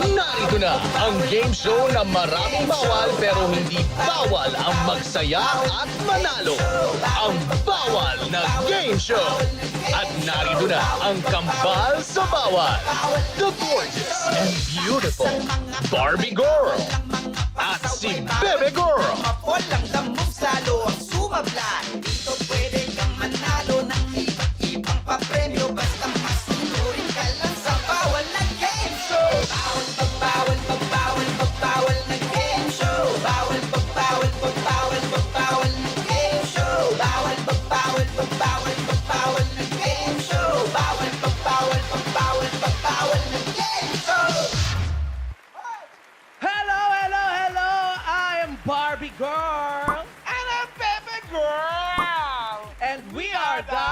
Narito na ang game show na maraming bawal pero hindi bawal ang magsaya at manalo. Ang bawal na game show. At narito na ang kambal sa bawal. The gorgeous and beautiful Barbie Girl. At si Bebe Girl. Walang damog salo ang sumabla. Dito pwede kang manalo ng iba't ibang papremyo. Basta masunurin ka lang sa bawal na game show. Bawal, pagbawal, pagbawal, pagbawal na game show. Bawal, pagbawal, pagbawal, pagbawal na game show. Bawal, pagbawal, pagbawal, pagbawal na game show. Bawal, pagbawal, pagbawal, pagbawal na game show. Hello, hello, hello! I am Barbie Girl! And I'm Pepe Girl! And we are the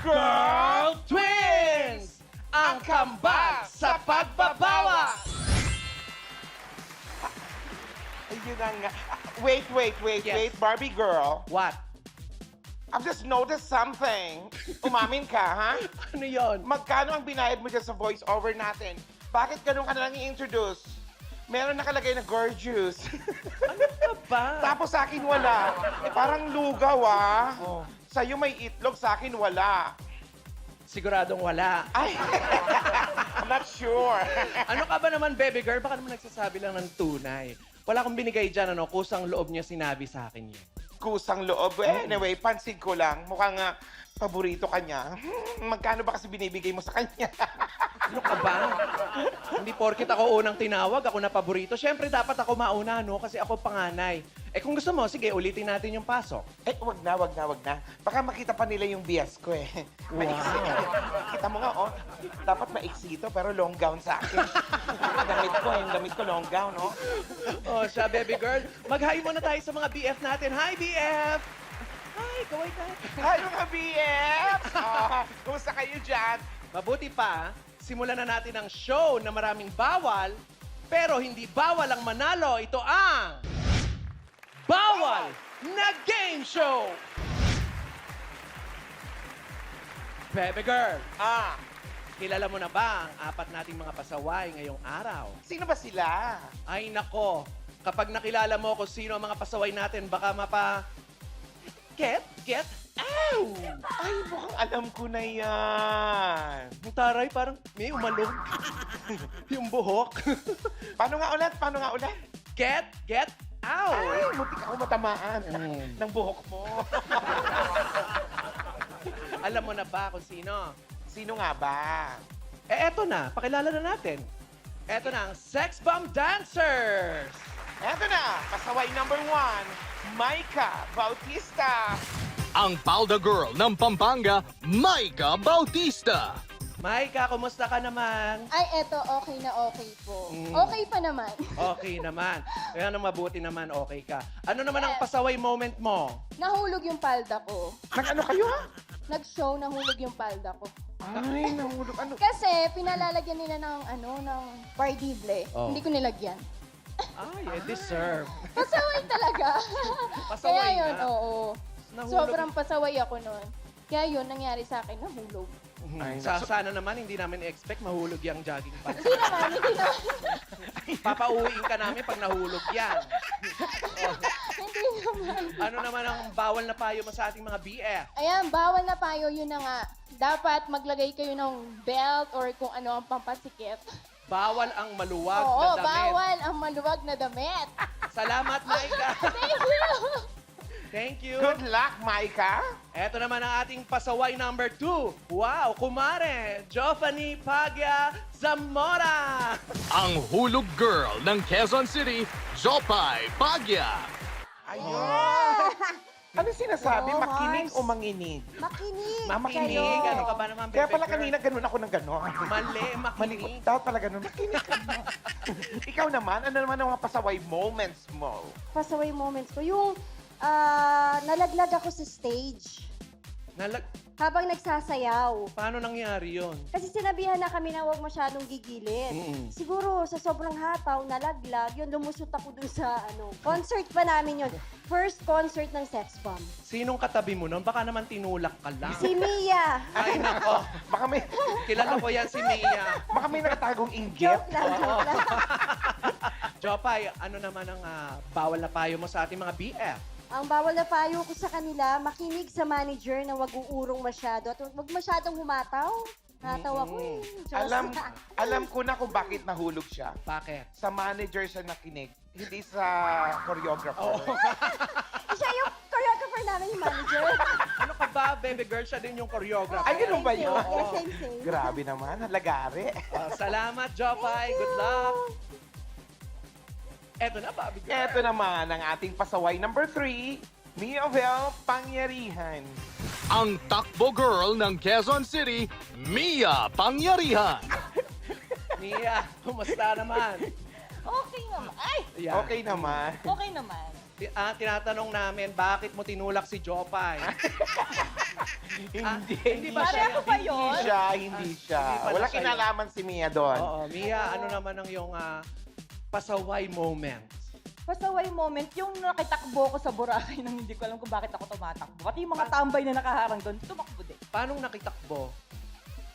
Girl Twins! Ang kambal sa pagbabawa! Ayun na nga. Wait, Yes. Barbie girl. What? I've just noticed something. Umamin ka, ha? Ano yon? Magkano ang binayad mo dyan sa voice-over natin? Bakit ganun ka na lang i-introduce? Meron nakalagay na gorgeous. Ano ka ba? Tapos sa akin wala. Parang lugaw, ah. Sa'yo may itlog, sa akin wala. Siguradong wala. Ay, I'm not sure. Ano ka ba naman, baby girl? Baka naman nagsasabi lang ng tunay. Wala akong binigay dyan, ano? Kusang loob niya sinabi sa akin yun. Kusang loob. Anyway, pansin ko lang. Mukhang paborito ka niya. Magkano ba kasi binibigay mo sa kanya? Ano ka ba? Hindi porkit ako unang tinawag, ako na paborito. Siyempre, dapat ako mauna, no? Kasi ako panganay. Eh kung gusto mo, sige, ulitin natin yung pasok. Eh, wag na. Baka makita pa nila yung bias ko eh. Maiksi. Kita mo nga, oh. Dapat maiksi ito, pero long gown sa akin. Yung damit ko long gown, oh. Oh, siya, baby girl. Mag-hi muna tayo sa mga BF natin. Hi, BF! Hi, kaway ka. Hi, mga BF! Oh, kumusta kayo dyan? Mabuti pa, simulan na natin ang show na maraming bawal, pero hindi bawal ang manalo. Ito ang Bawal na Game Show! Baby girl, kilala mo na ba ang apat nating mga pasaway ngayong araw? Sino ba sila? Ay nako, kapag nakilala mo kung sino ang mga pasaway natin, baka Get? Ow! Ay, mukhang alam ko na yan. Ang taray, parang may umalog. Yung buhok. Paano nga ulit? Get out! Ay, mutik ako matamaan ng buhok mo. Alam mo na ba kung sino? Sino nga ba? Eh, eto na. Pakilala na natin. Eto na ang Sex Bomb Dancers! Eto na, pasaway number 1, Maika Bautista. Ang Palda Girl ng Pampanga, Maika Bautista. Maika, kumusta ka naman? Ay, eto, okay na okay po. Okay pa naman. Okay naman. Kaya na mabuti naman, okay ka. Ano naman ang pasaway moment mo? Nahulog yung palda ko. Nag-ano kayo, ha? Nag-show, nahulog yung palda ko. Ay, nahulog. Ano? Kasi pinalalagyan nila ng pardible. Oh. Hindi ko nilagyan. Ay, deserve. Pasaway talaga. Pasaway Kaya yun, nga. oo. Nahulog. Sobrang pasaway ako nun. Kaya yun, nangyari sa akin, nahulog. Ay, Sana naman, hindi namin expect mahulog yung jogging pants. Hindi naman, hindi naman. Papauwiin ka namin pag nahulog yan. Oh. Hindi naman. Ano naman ang bawal na payo mo sa ating mga BF? Ayan, bawal na payo, yun na nga. Dapat maglagay kayo ng belt or kung ano ang pampasikip. Bawal ang maluwag Oo, na damit. bawal ang maluwag na damit. Salamat, Maika. Thank you. Thank you. good luck, Maika. Eto naman ang ating pasaway number 2. Wow, kumare, Joffany Pagya Zamora. Ang Hulog Girl ng Quezon City, Jopay Pagya. Ayun. Ano sinasabi? Oo, Makinig Mars. o manginig? Makinig. Makinig. Ano ka ba naman, Kaya Pepe pala girl? kanina ganun ako ng gano'n. Mali, makinig. Dapat pala ganun. Makinig ka na. Ikaw naman, ano naman ang mga pasaway moments mo? Pasaway moments ko. Yung nalaglag ako sa stage. habang nagsasayaw. Paano nangyari yon? Kasi sinabihan na kami na huwag masyadong gigilid. Siguro sa sobrang hataw, nalaglag, yun, lumusot ako dun sa concert pa namin yun. First concert ng Sex Bomb. Sinong katabi mo nun? Baka naman tinulak ka lang. Si Mia. Ay, nako. Baka may, Kilala ko yan si Mia. baka may nakatagong inggit. Joke lang, joke lang. Jopay, ano naman ang bawal na payo mo sa ating mga BF? Ang bawal na payo ko sa kanila, makinig sa manager na wag uurong masyado at wag masyadong humataw. Natawa ko eh. Diyos. Alam ko na kung bakit nahulog siya. Bakit? Sa manager siya nakinig, hindi sa choreographer. Siya yung choreographer namin, yung manager. Ano ka ba, baby girl? Siya din yung choreographer. Ay, ganun ba yun? Same, same. Grabe naman, halagari. Salamat, Jopay. Good luck. Eto na, Bobby girl. Ito naman ang ating pasaway number 3, Mia Vel Pangyarihan. Ang takbo girl ng Quezon City, Mia Pangyarihan. Mia, kumusta naman? Okay naman. Ay! Yan. Okay naman. Okay naman. Tinatanong namin, bakit mo tinulak si Jopay? Hindi ba siya? Pareho ba yun? Hindi siya. Hindi pala Wala siya kinalaman si Mia doon. Oo, Mia, ano naman ang iyong pasaway moment? Pasaway moment, yung nakitakbo ko sa Boracay nang hindi ko alam kung bakit ako tumatakbo. Pati yung mga tambay na nakaharang doon, tumakbo din. Paano nakitakbo?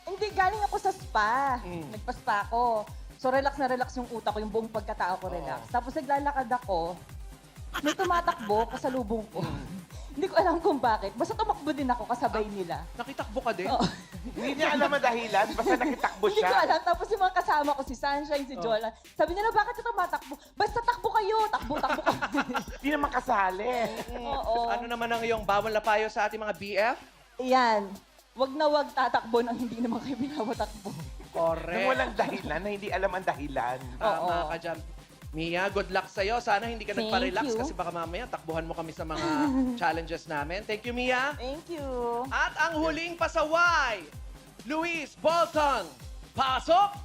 Hindi, galing ako sa spa. Mm. Nagpa-spa ako. So relax na relax yung utak ko, yung buong pagkatao ko relax. Tapos naglalakad ako, may tumatakbo kasalubong ko. Hindi ko alam kung bakit. Basta tumakbo din ako kasabay nila. Nakitakbo ka din? Oo. Hindi niya alam ang dahilan, basta nakitakbo Hindi ko siya. alam. Tapos yung mga kasama ko, si Sunshine, si Jola, sabi nila, bakit ka tumatakbo? Basta takbo kayo! Takbo kami. Hindi naman kasali. Oo. Ano naman ang iyong bawal na payo sa ating mga BF? Yan. Wag na wag tatakbo nang hindi naman kayo binabatakbo. Correct. Nang walang dahilan, na hindi alam ang dahilan. Tama Oo. ka dyan. Mia, good luck sa'yo. Sana hindi ka Thank nagpa-relax you. kasi baka mamaya takbuhan mo kami sa mga challenges namin. Thank you, Mia. Thank you. At ang huling pasaway, Luis Bolton. Pasok!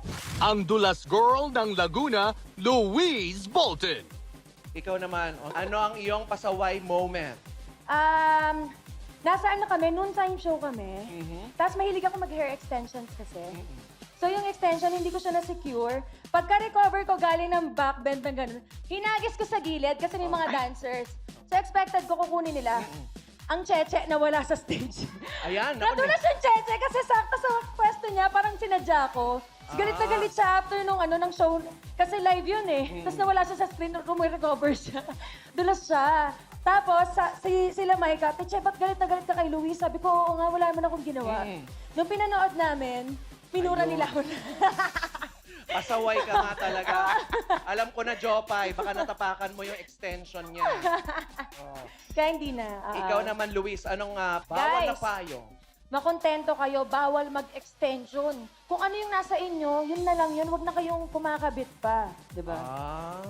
Ang dulas girl ng Laguna, Louise Bolton. Ikaw naman, ano ang iyong pasaway moment? Nasa ano kami, noontime show kami. Tapos mahilig ako mag-hair extensions kasi. So yung extension, hindi ko siya na-secure. Pagka-recover ko galing ng backbend na gano'n, hinagis ko sa gilid kasi may mga dancers. So expected ko kukunin nila. Ang cheche na wala sa stage. Ayan, naku, Nadulas yung cheche kasi sakto sa pwesto niya, parang sinadya ko. Tapos galit na galit siya after nung ng show. Kasi live yun eh. Tapos nawala siya sa screen, recover siya. Dulas siya. Tapos, sila Micah, Teche, ba't galit na galit ka kay Luis? Sabi ko, oo nga, wala naman akong ginawa. Nung pinanood namin, minura nila ako na. pasaway ka nga talaga. Alam ko na, Jopay, baka natapakan mo yung extension niya. Kaya hindi na. Ikaw naman, Luis, anong bawal na Guys. payo? Makontento kayo, bawal mag-extension. Kung ano yung nasa inyo, yun na lang yun. Huwag na kayong kumakabit pa. Diba?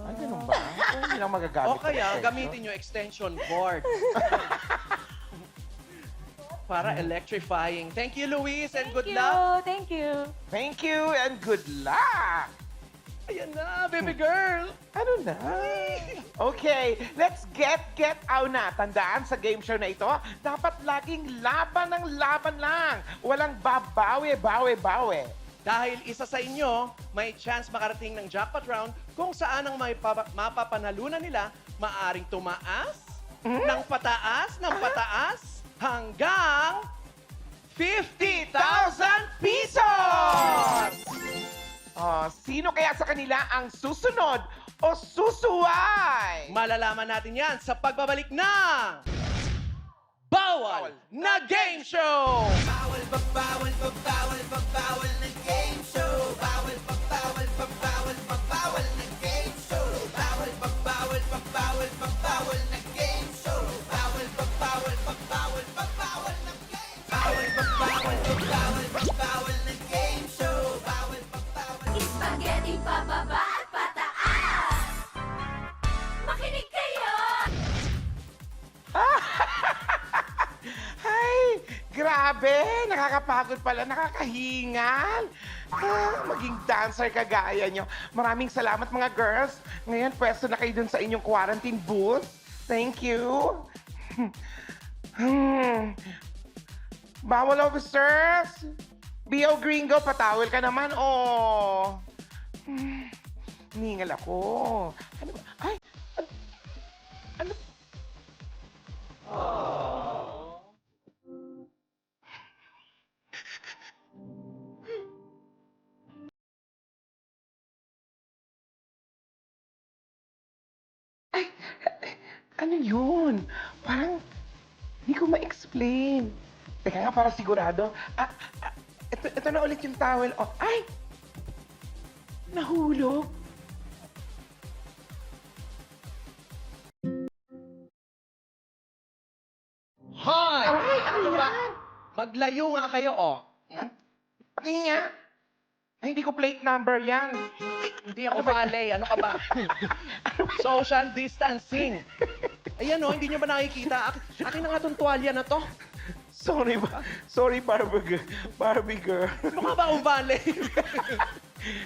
Ay, ganun ba? Hindi lang magagamit. O kaya, sa extension. gamitin nyo extension cord. Para electrifying. Thank you, Luis, and good luck. Thank you. Thank you and good luck! Ayan na, baby girl. Ano na? Okay, let's get out na. Tandaan sa game show na ito, dapat laging laban ng laban lang. Walang babawi. Dahil isa sa inyo, may chance makarating ng jackpot round kung saan ang may mapapanalunan nila maaring tumaas ng pataas hanggang 50,000 pesos! Sino kaya sa kanila ang susunod o susuway? Malalaman natin yan sa pagbabalik ng Bawal na Game Show! Bawal na game show. Bawal na game show. Bawal na game show. Spaghetti pababa at pataas! Makinig kayo! Ay, grabe! Nakakapagod pala, nakakahingal. Maging dancer kagaya nyo. Maraming salamat mga girls. Ngayon, pwesto na kayo dun sa inyong quarantine booth. Thank you. Bawal officers! B.O. Gringo, patawil ka naman, oh. Ningal ako. Ano ba? Ay! Ano? Ay! Ano yun? Parang hindi ko ma-explain. Teka nga, para sigurado. Ito na ulit yung towel. Oh, ay! Nahulog. Hoy! Ay, ano ba? Maglayo nga kayo, oh. Ano nga? Ay, hindi ko plate number yan. Hindi ako balay. Ano ka ba? Social distancing. Ayan, oh, hindi nyo ba nakikita? Akin na nga tong tuwalya na to. Sorry, sorry, Barbie girl. Mukha ba akong balay?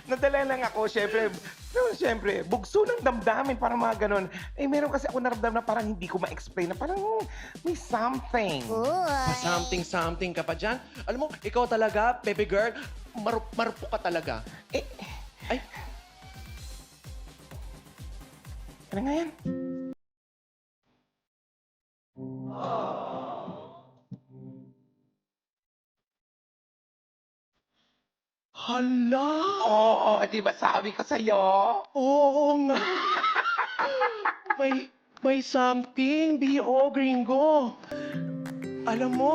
Nadala lang ako, syempre, bugso ng damdamin, parang mga ganun. Eh, meron kasi ako naramdaman na parang hindi ko ma-explain, na parang may something. Something ka pa dyan. Alam mo, ikaw talaga, baby girl, marupok ka talaga. Eh, Ay, ano nga yan? hala! Oo, di ba sabi ko sa'yo? Oo nga. may something, B.O. Gringo. Alam mo,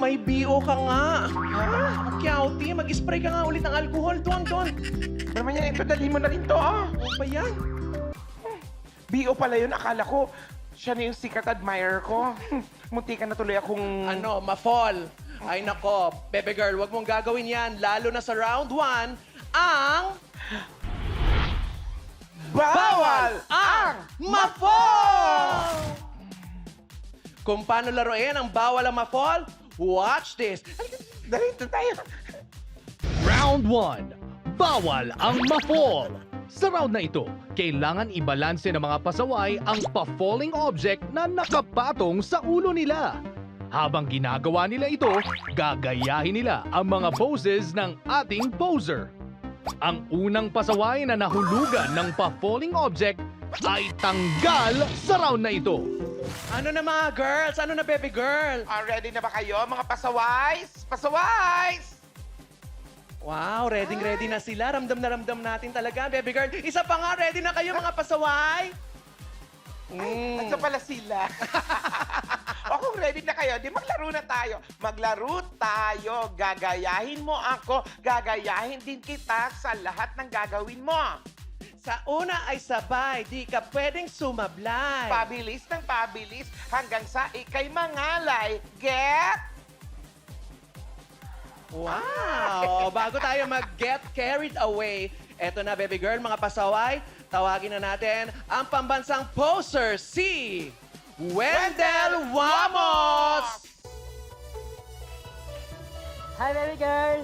may B.O. ka nga. Kyauti, mag-spray ka nga ulit ng alcohol. Doon. Ano naman yan? Ito, dali mo na rin to, ah. Ano ba yan? B.O. pala yun, akala ko siya na yung sikat admirer ko. Munti ka na tuloy akong... Ano, ma-fall. Ay nako, baby girl, wag mong gagawin yan. Lalo na sa round 1, ang... Bawal ang ma-fall! Kung paano laruin ang bawal ang ma-fall, watch this. Dali, ito tayo. Round 1. Bawal ang ma-fall. Sa round na ito, kailangan ibalanse ng mga pasaway ang pa-falling object na nakapatong sa ulo nila. Habang ginagawa nila ito, gagayahin nila ang mga poses ng ating poser. Ang unang pasaway na nahulugan ng pa-falling object ay tanggal sa round na ito. Ano na mga girls? Ano na baby girl? Ready na ba kayo, mga pasaways? Pasaways! Wow, ready na sila. Ramdam na ramdam natin talaga, baby girl. Isa pa nga, ready na kayo mga pasaway? Ito pala sila. O kung ready na kayo, di maglaro na tayo. Maglaro tayo. Gagayahin mo ako. Gagayahin din kita sa lahat ng gagawin mo. Sa una ay sabay, di ka pwedeng sumablay. Pabilis ng pabilis hanggang sa ikay mangalay. Get? Wow! Bago tayo mag-get carried away, eto na, baby girl, mga pasaway, tawagin na natin ang pambansang poser, si Wendell Wamos! Hi, baby girl!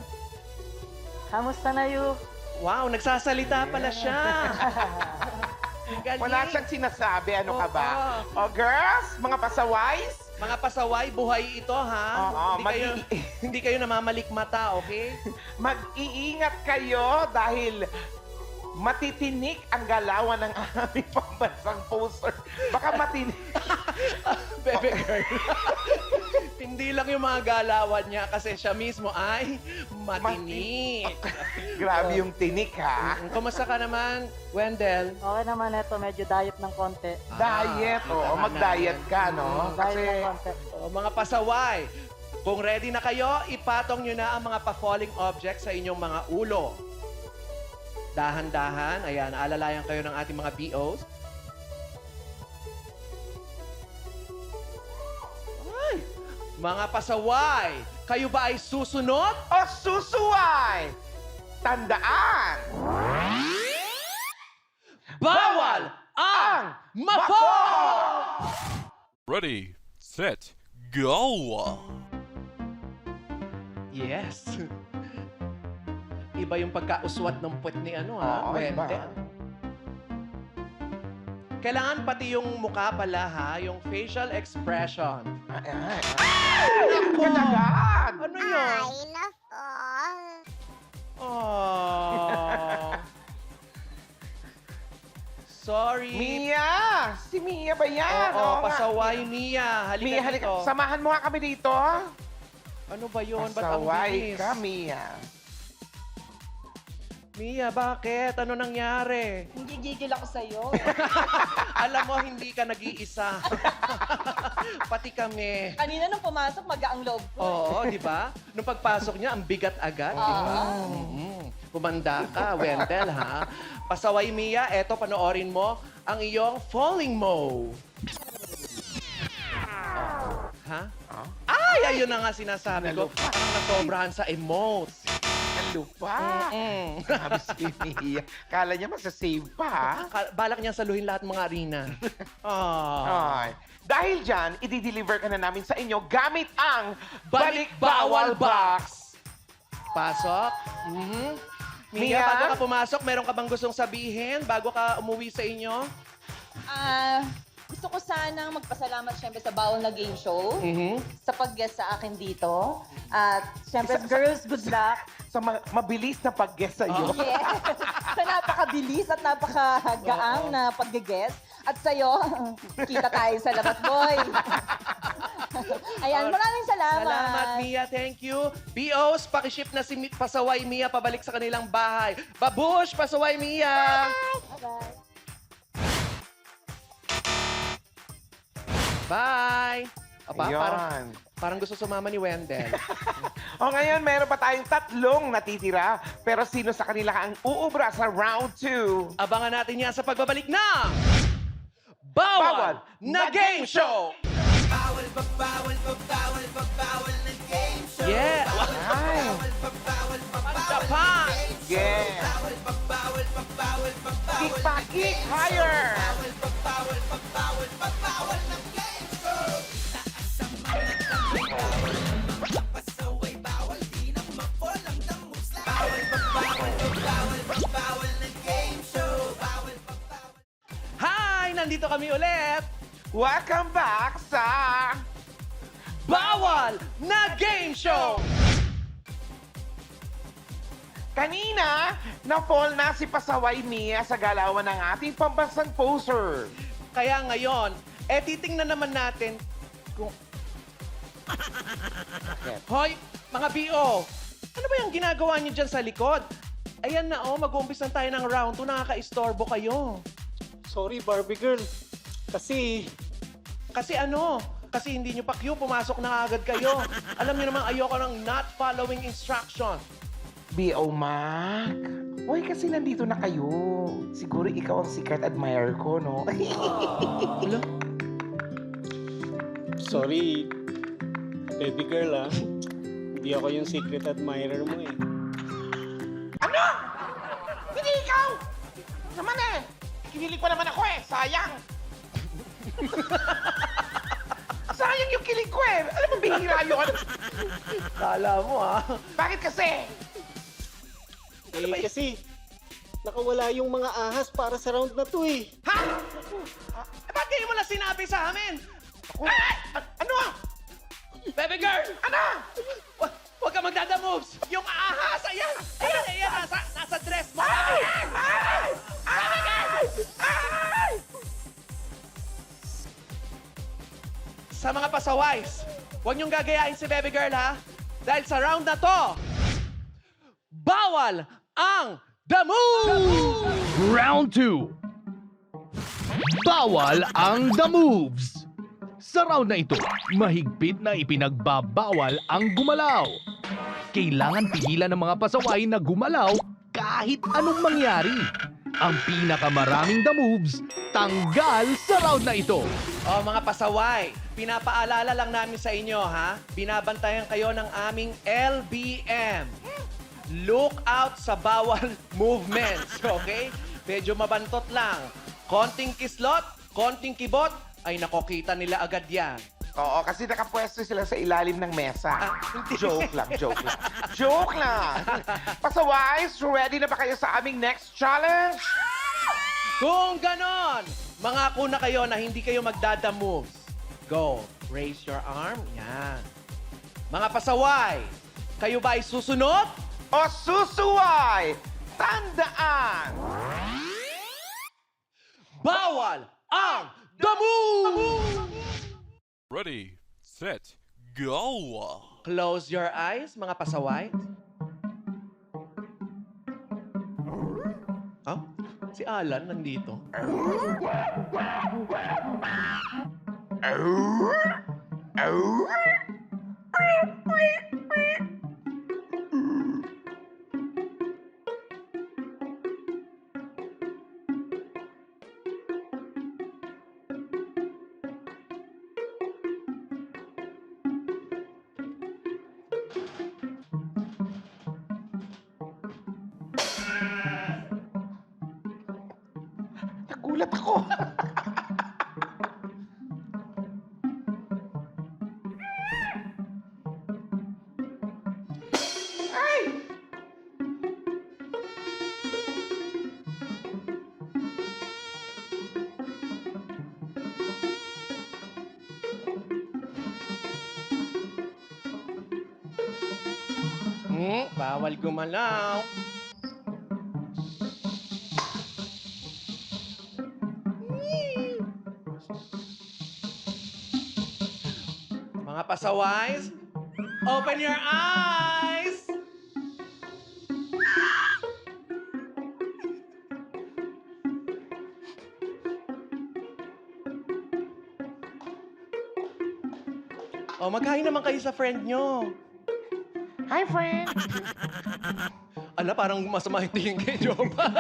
Kamusta na you? Wow, nagsasalita pala siya. Galing. Wala siyang sinasabi. Ano ka ba? Oo. O girls, mga pasaways? Mga pasaway, buhay ito, ha? Oo, Hindi kayo namamalikmata, okay? Mag-iingat kayo dahil matitinik ang galawan ng aming pambansang poser. Baka matinik. Bebe girl. Hindi lang yung mga galawan niya kasi siya mismo ay matinik. Grabe yung tinik, ha? Kumusta ka naman, Wendell? Okay naman ito, medyo diet ng konti. Diet, oo. Mag-diet ka, no? Diet ng Kasi, konti. Mga pasaway, kung ready na kayo, ipatong nyo na ang mga pa-falling objects sa inyong mga ulo. Dahan-dahan, ayan, alalayan kayo ng ating mga BOs. Ay, mga pasaway, kayo ba ay susunod? o susuway! Tandaan! Bawal ang ma-fall! Ready, set, go! Yes. Iba yung pagkauswat ng puwet ni Oo, iba. Wendell. Kailangan pati yung mukha pala, ha? Yung facial expression. Yan agad! Ano yun? Oh. Sorry. Mia! Si Mia ba yan? Oo, nga. pasaway Mia. Halika Mia, halika. dito. Samahan mo nga kami dito. Ano ba yun? Ba't ang Pasaway bilis? ka, Mia. Mia, bakit? Ano nangyari? Gigigil ako sa'yo. Alam mo, hindi ka nag-iisa. Pati kami. Kanina nung pumasok, magaang loob ko. Oo, di ba? Nung pagpasok niya, ang bigat agad, di ba? Pumanda ka, Wendell, ha? Pasaway, Mia, eto, panoorin mo ang iyong falling mo. Ha? Ay, ayun na nga sinasabi ko. Parang nasobrahan sa emotes. Lupa. Grabe si Mia. Kala niya masasave pa, ha? Balak niya saluhin lahat ng mga arena. Ah. Ay. Dahil dyan, i-deliver ka na namin sa inyo gamit ang Balik Bawal Box. Pasok. Mia, Mia? bago ka pumasok, meron ka bang gustong sabihin bago ka umuwi sa inyo? Gusto ko sanang magpasalamat syempre sa Bawal na Game Show sa pag-guest sa akin dito. At syempre, girls, good luck. Sa mabilis na pag-guest sa'yo. Yes. Sa napakabilis at napakagaang na pag-guest. At sa'yo, kita tayo sa Labat Boy. Ayan, maraming salamat. Salamat, Mia. Thank you. BOs, pakiship na si Pasaway Mia pabalik sa kanilang bahay. Babush, Pasaway Mia! Bye-bye. Bye! Aba, parang, Ayun. parang gusto sumama ni Wendell. O ngayon, meron pa tayong 3 natitira. Pero sino sa kanila ang uubra sa round 2? Abangan natin yan sa pagbabalik ng Bawal na Game Show! Bawal pa, bawal pa, bawal pa, bawal na game show. Yeah! Ay, Japan! yeah. Bawal pa, bawal pa, bawal pa, bawal Kick pa, kick higher. Bawal pa, bawal pa, bawal pa, bawal na game show. Taas ang mga kamay. Mga pasaway, bawal di na ma-fall ang damus lang. Bawal pa, bawal pa, bawal pa, bawal na game show. Bawal pa, bawal. Hi! Nandito kami ulit! Welcome back sa... Bawal na Game Show! Kanina, na-fall na si Pasaway Mia sa galawan ng ating pambansang poser. Kaya ngayon, titingnan naman natin kung... Hoy, mga BO! Ano ba yung ginagawa niyo dyan sa likod? Ayan na mag-uumpis na tayo ng round 2, nakaka-istorbo kayo. Sorry, Barbie girl. Kasi Kasi ano? Kasi hindi nyo pa cue, pumasok na agad kayo. Alam niyo naman, ayoko ng not following instruction. B.O. Mac. Uy, kasi nandito na kayo. Siguro ikaw ang secret admirer ko, no? sorry, baby girl Hindi ako yung secret admirer mo eh. Ano? Hindi ikaw! Naman eh! Kinilig pa naman ako eh! Sayang! Sayang yung kilig ko eh! Alam mo, bihira yun! Kala mo Bakit kasi? Kasi nakawala yung mga ahas para sa round na to eh. Ha? Ba't di mo na sinabi sa amin? Ay! Ano? Baby girl! Ano? Huwag ka magdada-moves! Yung ahas! Ayan! Ayan! Nasa dress mo! Ay! Ay! Ay! Ay! Sa mga pasaways, huwag niyong gagayain si baby girl, ha? Dahil sa round na to, bawal ang the move! Round 2. Bawal ang the moves. Sa round na ito, mahigpit na ipinagbabawal ang gumalaw. Kailangan pigilan ng mga pasaway na gumalaw kahit anong mangyari. Ang pinakamaraming the moves, tanggal sa round na ito. O mga pasaway, pinapaalala lang namin sa inyo, ha? Binabantayan kayo ng aming LBM. Look out sa bawal movements, okay? Medyo mabantot lang. Konting kislot, konting kibot, ay nakokita nila agad yan. Oo, kasi nakapwesto sila sa ilalim ng mesa. hindi. Joke lang, joke lang. Joke lang! Pasaways, ready na ba kayo sa aming next challenge? Kung ganon, mangako na kayo na hindi kayo magdada moves. Go! Raise your arm. Yan. Mga pasaway, kayo ba ay susunod? O susuway! Tandaan! Bawal ang damo! Ready, set, go! Close your eyes, mga pasaway. Huh? Si Alan nandito. Nagulat ako. Ay! Bawal gumalaw. Mga pasaways, open your eyes! Oh, magkain naman kayo sa friend nyo. Hi, friend! Ala, parang masama yung tingin kay Jopa.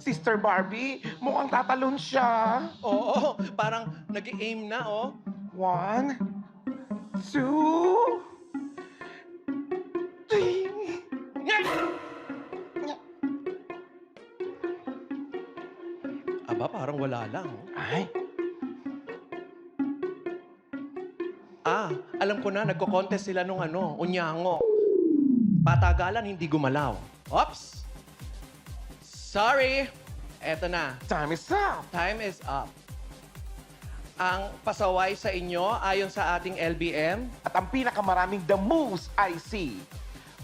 Sister Barbie, mukhang tatalon siya. Oo, parang nag-aim na, oh. 1, 2, 3. Aba, parang wala lang. Ay, Ah, alam ko na, nagko-contest sila nung unyango. Patagalan, hindi gumalaw. Oops! Sorry! Eto na. time is up. Time is up. Ang pasaway sa inyo, ayon sa ating LBM, At ang pinakamaraming the moves I see.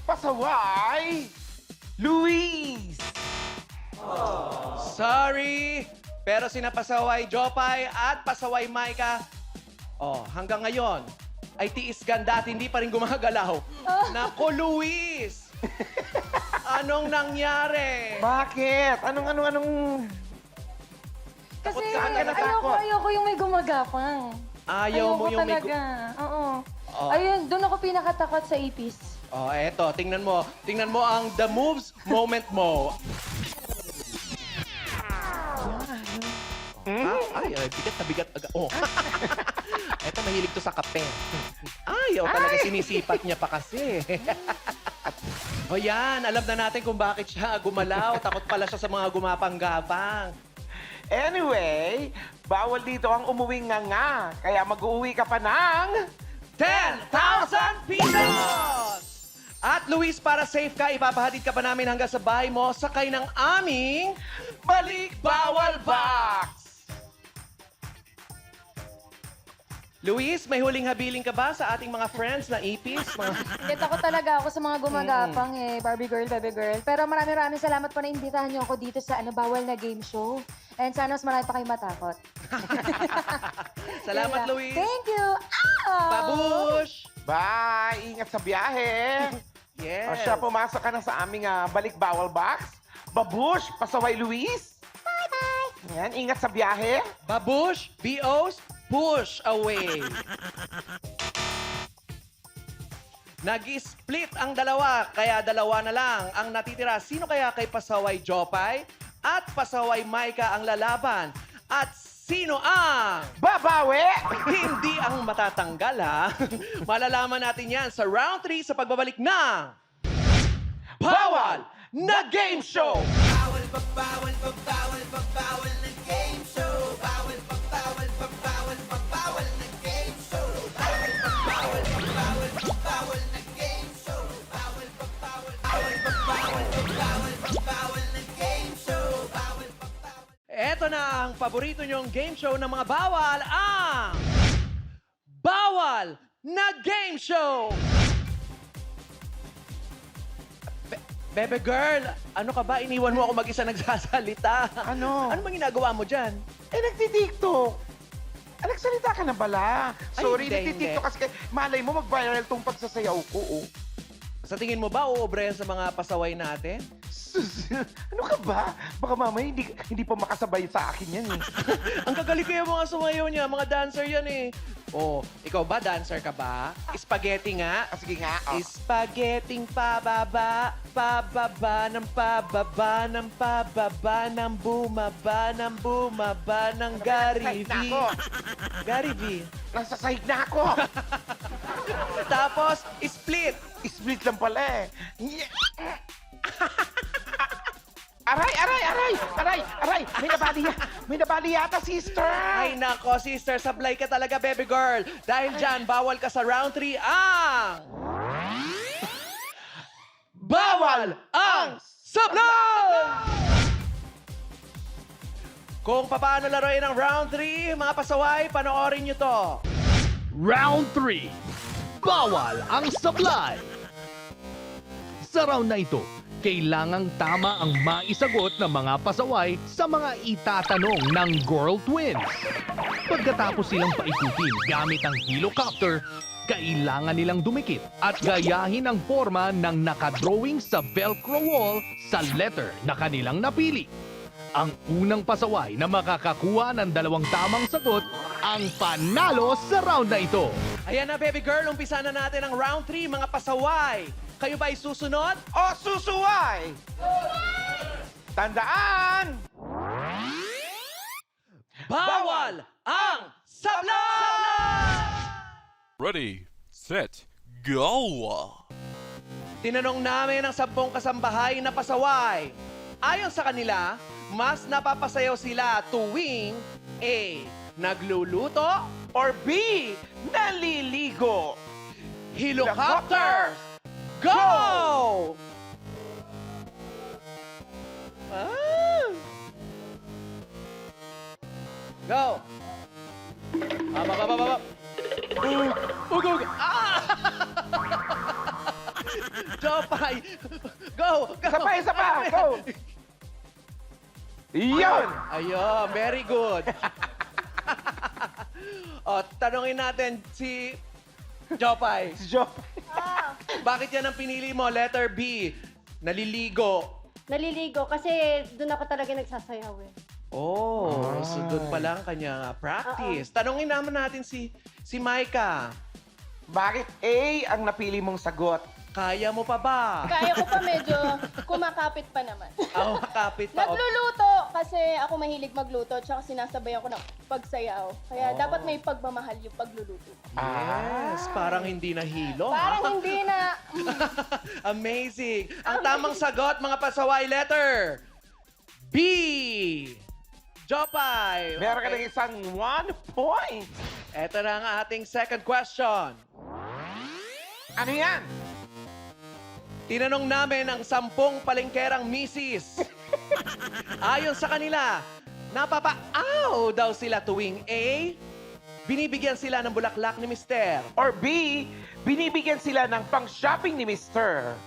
Pasaway! Luis! sorry! Pero sina pasaway Jopay at pasaway Maika, hanggang ngayon, ay tiis ganda at hindi pa rin gumagalaw. Nako, Luis! Anong nangyari? Bakit? Anong... Kasi Saan ka natakot? ayoko yung may gumagapang. Ayaw mo Ayoko yung may... talaga. Oo. Oh. Ayun, doon ako pinakatakot sa ipis. Oh, eto, tingnan mo. Tingnan mo ang The Moves moment mo. Ay, bigat na bigat. Oh. Eto, mahilig to sa kape. Ay, talaga sinisipat niya pa kasi. O yan, alam na natin kung bakit siya gumalaw. Takot pala siya sa mga gumapang-gapang. Anyway, bawal dito ang umuwing nga. Kaya mag-uwi ka pa ng... 10,000 pesos! At Luis, para safe ka, ipapahatid ka pa namin hanggang sa bahay mo sakay ng aming Balik Bawal Box! Luis, may huling habiling ka ba sa ating mga friends na ipis? Get ako talaga ako sa mga gumagapang Barbie girl, baby girl. Pero maraming salamat po na imbitahan niyo ako dito sa bawal na game show. And sana mas marami pa kayo matakot. Salamat, Kaya, Luis! Thank you! Babush! Bye! Ingat sa biyahe! Yes! O siya, pumasok ka na sa aming Balik Bawal Box. Babush, pasaway Luis. Bye-bye! Yan, ingat sa biyahe. Babush, BOs, push away. Nag-split ang dalawa, kaya dalawa na lang ang natitira. Sino kaya kay Pasaway Jopay at Pasaway Maika ang lalaban? At sino ang Babawi! hindi ang matatanggal, ha? Malalaman natin yan sa round 3 sa pagbabalik ng Bawal na Game Show! Bawal pa, bawal pa, bawal pa, bawal na game show. Bawal pa, bawal pa, bawal pa, bawal na game show. Bawal pa, bawal pa, bawal pa, bawal na game show. Bawal pa, bawal, bawal pa, bawal pa, bawal pa, bawal na game show. Bawal pa, bawal. Eto Eto na ang paborito nyong game show ng mga bawal, ang Bawal na Game Show! Bebe girl, ano ka ba? Iniwan mo ako mag-isa nagsasalita. Ano? Ano bang ginagawa mo dyan? Nagtitiktok. Nagsalita ka na bala. Ay, Sorry, hindi, nagtitiktok kasi malay mo mag-viral tong pagsasayaw ko. Oh. Sa tingin mo ba, uobre yan sa mga pasaway natin? Ano ka ba? Baka mamaya hindi pa makasabay sa akin yan eh. Ang gagaling kayo mga sumayaw niya, mga dancer yan eh. Oh, ikaw ba, dancer ka ba? Spaghetti nga. Sige nga. Oh. Spaghetting pababa, pababa ng pababa ng pababa ng bumaba ng bumaba ng Gary V. Nasasahig na ako. Gary V. Nasasahig na ako. Tapos, split. Split lang pala eh. Aray! May nabali yata, sister! Ay nako, sister, sablay ka talaga, baby girl. Dahil dyan, bawal ka sa round 3 ang... Bawal ang sablay! Kung paano laruin ang round 3, mga pasaway, panoorin nyo to. Round 3. Bawal ang sablay. Sa round na ito, kailangang tama ang maisagot ng mga pasaway sa mga itatanong ng Girl Twins. Pagkatapos silang paikutin gamit ang helicopter, kailangan nilang dumikit at gayahin ang forma ng nakadrawing sa Velcro wall sa letter na kanilang napili. Ang unang pasaway na makakakuha ng 2 tamang sagot ang panalo sa round na ito. Ayan na, baby girl, umpisa na natin ang round 3, mga pasaway. Kayo ba ay susunod? O susuway! Tandaan! Bawal ang sablay! Ready, set, go! Tinanong namin ang 10 kasambahay na pasaway. Ayon sa kanila, mas napapasayaw sila tuwing A. Nagluluto Or B. Naliligo! Helicopters! Go! Ah! Go! Up. Ug. Ah! Jopay! Go! Isa pa! Go! Iyon! Ayun, very good. O, tanungin natin si Jopay. Si Joe. Bakit yan ang pinili mo? Letter B, naliligo. Naliligo kasi doon ako talaga nagsasayaw eh. Oh, so doon pa lang kanya practice. Tanungin naman natin si Maika. Bakit A ang napili mong sagot? Kaya mo pa ba? Kaya ko pa medyo kumakapit pa naman. Oh, kapit pa. Nagluluto kasi ako mahilig magluto tsaka sinasabayan ko ng pagsayaw. Kaya dapat may pagmamahal yung pagluluto. Yes, parang hindi nahilo. Parang hindi na... Amazing. Ang tamang sagot, mga pasaway, letter B. Jopay. Meron ka ng isang 1 point. Ito na ang ating second question. Ano yan? Tinanong namin ang 10 palengkerang misis. Ayon sa kanila, napapa-aw daw sila tuwing A. Binibigyan sila ng bulaklak ni Mister. Or B. Binibigyan sila ng pang-shopping ni Mr.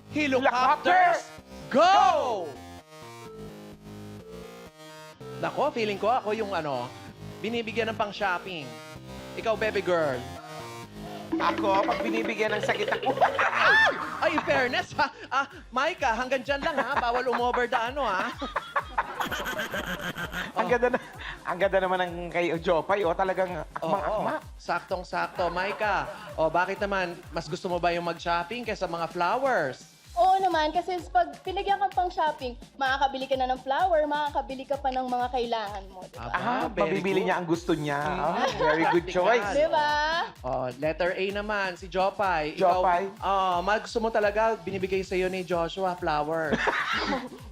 Helicopters, go! Nako, feeling ko ako yung binibigyan ng pang-shopping. Ikaw, baby girl. Ako, pag binibigyan ng sakit ako. Ay, in fairness, ha? Maika, hanggang dyan lang, ha? Bawal umover the ha? Ang ganda naman ng kay Jopay, talagang akma-akma. Saktong-sakto. Maika, bakit naman, mas gusto mo ba yung mag-shopping kaysa mga flowers? Oo naman, kasi pag pinagyan ka pang shopping, makakabili ka na ng flower, makakabili ka pa ng mga kailangan mo. Diba? Very Mabibili good. niya ang gusto niya. Very good choice. Diba? Letter A naman, si Jopay. Jopay? Gusto mo talaga binibigay sa'yo ni Joshua flower.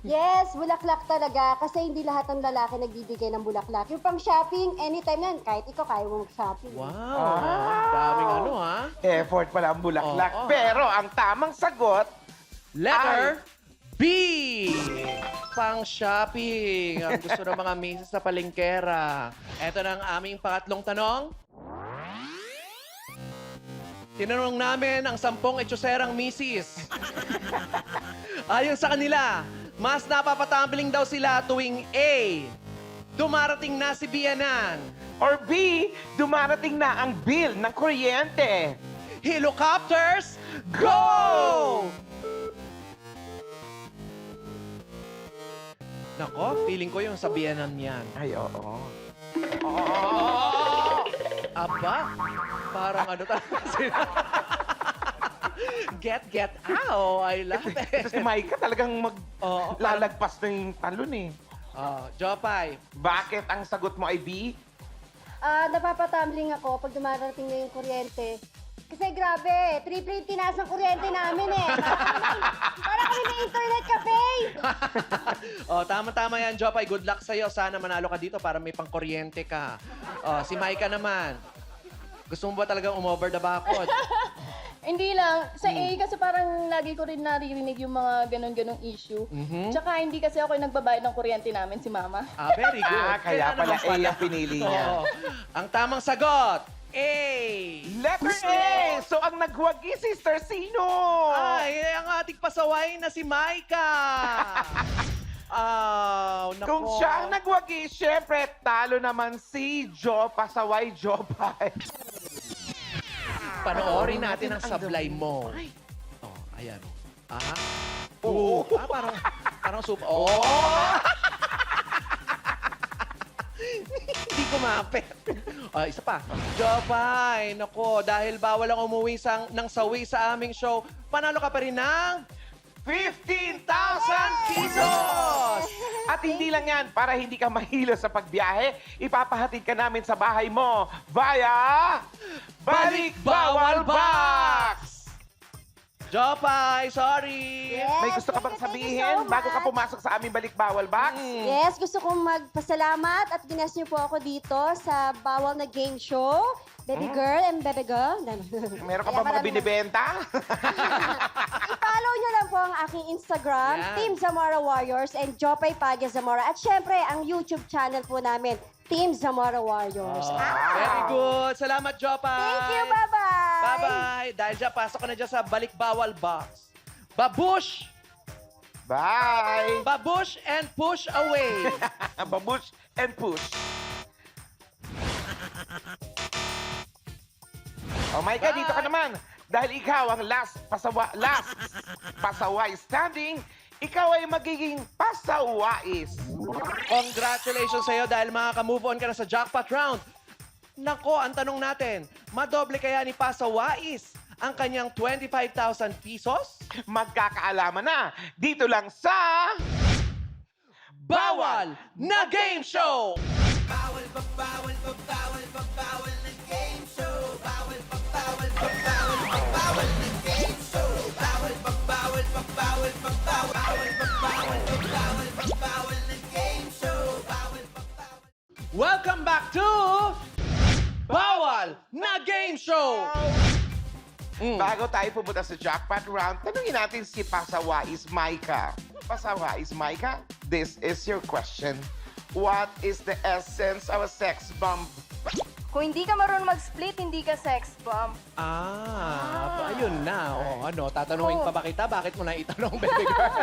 Yes, bulaklak talaga. Kasi hindi lahat ng lalaki nagbibigay ng bulaklak. Yung pang shopping, anytime yan. Kahit ikaw, kaya mo mag-shopping. Wow! Daming ha? Effort pala ang bulaklak. Oo. Pero ang tamang sagot, Letter B! pang shopping. Ang gusto ng mga misis sa palengkera. Ito na ang aming pangatlong tanong. Tinanong namin ang 10 etyoserang misis. Ayon sa kanila, mas napapatumbling daw sila tuwing A, dumarating na si Bianan. Or B, dumarating na ang bill ng kuryente. Helicopters, go! Nako, feeling ko yung sa Bianan yan. Ay, oo. Aba, parang ano talaga sila. Get out. I love it. Si Micah talagang Oo, maglalagpas na yung talon eh. Jopay. Bakit ang sagot mo ay B? Napapatumbling ako pag dumarating na yung kuryente. Kasi grabe, triple yung tinaas ng kuryente namin eh. Para kami may internet cafe. Tama-tama yan, Jopay. Good luck sa'yo. Sana manalo ka dito para may pangkuryente ka. Si Micah naman. Gusto mo ba talagang umover the bakod? Hindi lang. Sa A kasi parang lagi ko rin naririnig yung mga ganun-ganung issue. Tsaka hindi kasi ako yung nagbabayad ng kuryente namin, si Mama. Very good. Kaya pala naman A ang pinili niya. Oo. Ang tamang sagot, A. Letter A! So ang nagwagi, Sister, sino? Ay, ang ating pasaway na si Micah. Nako. Kung siya ang nagwagi, syempre, talo naman si Jo, pasaway Jopay. Panoorin natin ang sablay mo. Ayan. Oo. Parang super. Hindi kumapit. Isa pa. Jopay, nako, dahil bawal ang umuwi ng sawi sa aming show, panalo ka pa rin ng 15,000 pesos! At hindi lang yan, para hindi ka mahilo sa pagbiyahe, ipapahatid ka namin sa bahay mo via Balik Bawal Box! Jopay, sorry! Yes, May gusto ka bang thank you sabihin so bago ka much. pumasok sa aming Balik Bawal Box? Yes, gusto kong magpasalamat at ginas niyo po ako dito sa bawal na game show. Baby girl and baby girl. Meron ka ba mga binibenta? I-follow niyo lang po ang aking Instagram, Yan. Team Zamora Warriors and Jopay Padilla Zamora. At syempre, ang YouTube channel po namin, Team Zamora Warriors. Very good. Salamat, Jopay. Thank you, bye-bye! Bye-bye. Dahil dyan, pasok ka na dyan sa Balik Bawal Box. Babush! Bye! Babush and push away. Babush and push. Oh my God, dito ka naman. Dahil ikaw ang last pasaway standing, ikaw ay magiging pasawais. Congratulations sa'yo dahil makaka-move on ka na sa jackpot round. Nako, ang tanong natin, madoble kaya ni Pasawais ang kanyang 25,000 pesos? Magkakaalaman na dito lang sa Bawal na Game Show! Bawal pa, bawal pa, bawal pa, bawal na game show. Bawal pa, bawal pa, bawal pa, bawal na game show. Bawal pa, bawal pa, bawal pa, bawal. Bawal pa, bawal pa, bawal pa, bawal na game show. Bawal pa, bawal. Welcome back to Bawal na Game Show! Bago tayo pumunta sa jackpot round, tanungin natin si Pasawais Micah. Pasawais Micah, this is your question. What is the essence of a sex bomb? Kung hindi ka marunong mag-split, hindi ka sex bomb. Ayun na. Tatanungin pa ba kita? Bakit mo na itanong, baby girl?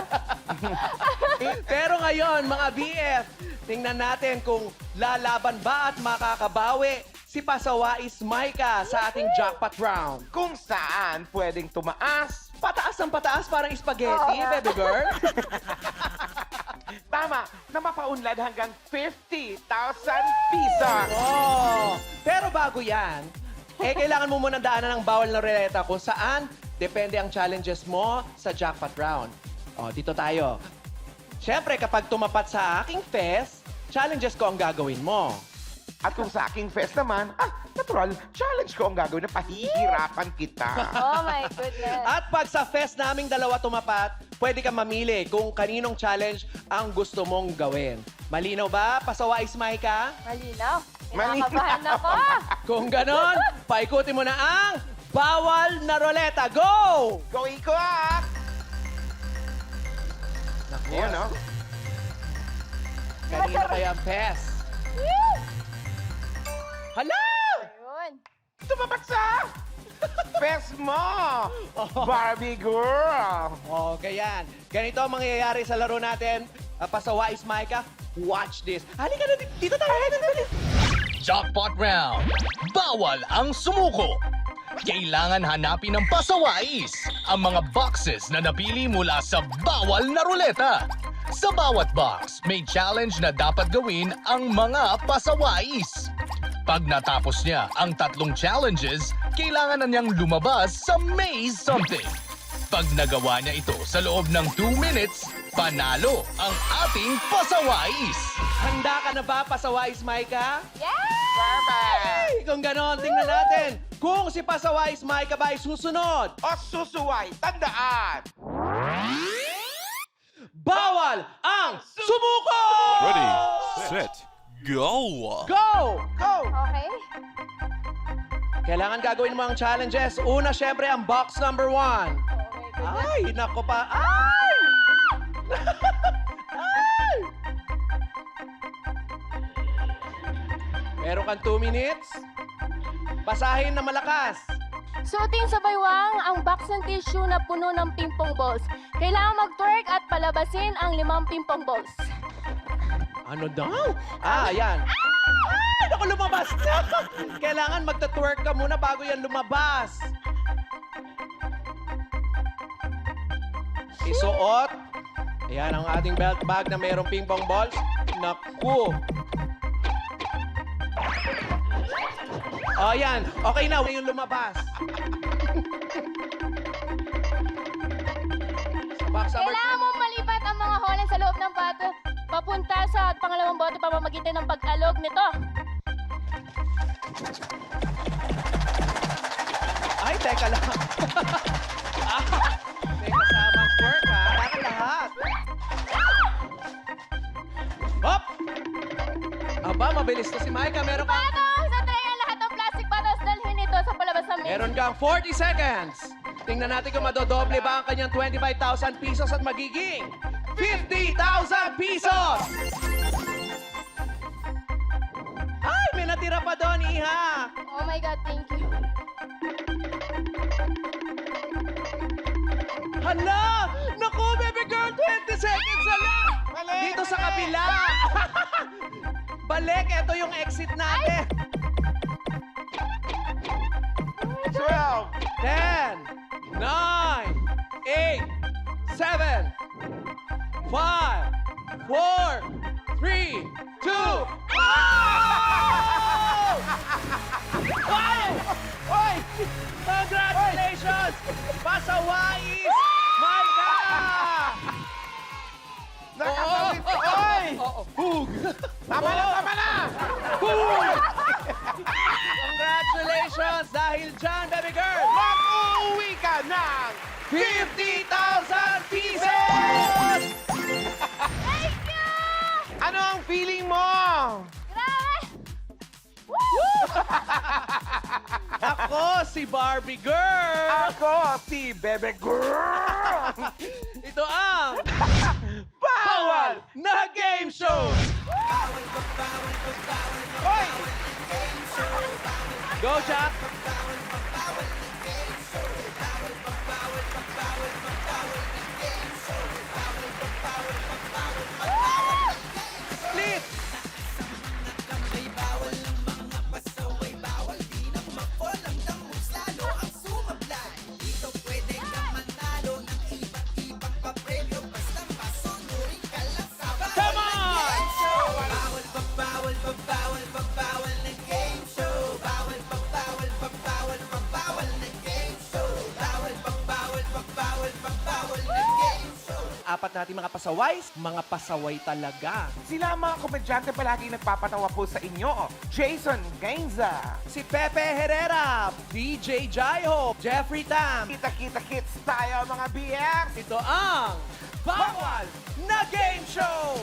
Pero ngayon, mga BF, tingnan natin kung lalaban ba at makakabawi si Pasawais Micah sa ating jackpot round. Kung saan pwedeng tumaas. Pataas ng pataas, parang spaghetti, baby girl. Tama, na mapaunlad hanggang 50,000 pesos. Pero bago yan, kailangan mo muna daanan ng bawal na ruleta kung saan depende ang challenges mo sa jackpot round. Dito tayo. Siyempre, kapag tumapat sa aking fest, challenges ko ang gagawin mo. At kung sa aking fest naman, natural, challenge ko ang gagawin na pahihirapan kita. Oh my goodness. At pag sa fest naming dalawa tumapat, pwede kang mamili kung kaninong challenge ang gusto mong gawin. Malinaw ba, Pasawais Micah? Malinaw. Malinaw. Kinakabahan ako. Kung ganon, paikutin mo na ang bawal na ruleta. Go! Go, ikot! Yan, no? Kanina kaya best? Hala! Ayun. Tumabagsak! Best mo! Barbie girl! Okay yan. Ganito ang mangyayari sa laro natin. Pasawais, Micah. Watch this. Halika na dito tayo. Jackpot round. Bawal ang sumuko. Kailangan hanapin ng pasawais ang mga boxes na napili mula sa bawal na ruleta. Sa bawat box, may challenge na dapat gawin ang mga pasawais. Pag natapos niya ang 3 challenges, kailangan na niyang lumabas sa maze something. Pag nagawa niya ito sa loob ng 2 minutes, panalo ang ating pasawais. Handa ka na ba, pasawais, Micah? Perfect! Kung ganon, tingnan natin kung si pasawais, Micah ba ay susunod. O susuway, tandaan! Bawal ang sumuko! Ready, set, go! Go! Go! Okay. Kailangan gagawin mo ang challenges. Una, syempre, ang box number 1. Ay, nako pa. Ay! Ay! Meron kang 2 minutes. Basahin na malakas. Suotin sa baywang ang box ng tissue na puno ng ping-pong balls. Kailangan mag-twerk at palabasin ang 5 ping-pong balls. Ano daw? Yan. Ay, naku, lumabas na. Kailangan magta-twerk ka muna bago yan lumabas. Isuot. Ayan ang ating belt bag na mayroong ping-pong balls. Naku. Yan. Okay na. Yung lumabas. Box number Kailangan mong malipat ang mga hole sa loob ng bato papunta sa pangalawang boto pamamagitan ng pag-alog nito. Ay, teka lang. May kasamang twerk, ha? Para lahat. Hop! Aba, mabilis to si Micah. Meron kang... Patong sa tray ang lahat ng plastic bottles, dalhin ito sa palabas ng maze. Meron kang 40 seconds. Tingnan natin kung madodoble ba ang kanyang 25,000 pesos at magiging 50,000 pesos! Ay, may natira pa doon, Iha! Oh my God, thank you. Hala! Naku, baby girl, 20 seconds na lang! Balik, Dito sa balik! kabila! Balik, ito yung exit natin. 12! 10, 9, 8, 7, 5, 4, 3, 2, Wow! Oy! Congratulations! Pasawais! Micah! Nakasawit! Oy! Hug! Tama na, tama na! Congratulations! Dahil dyan, baby girl! Mag-uwi ka ng 50,000 pieces! Thank you! Ano ang feeling mo? Grabe! Ako, si Barbie Girl! Ako, si Bebe Girl! Ito ang Bawal! na game show! Hoy! Go, Jack! Split! Come on! Apat natin mga pasaway talaga. Sila ang mga komedyante palagi nagpapatawa po sa inyo. Jason Gainza, Si Pepe Herrera, DJ Jaiho, Jeffrey Tam. kita-kita hits tayo mga BX! Ito ang Bawal na Game Show!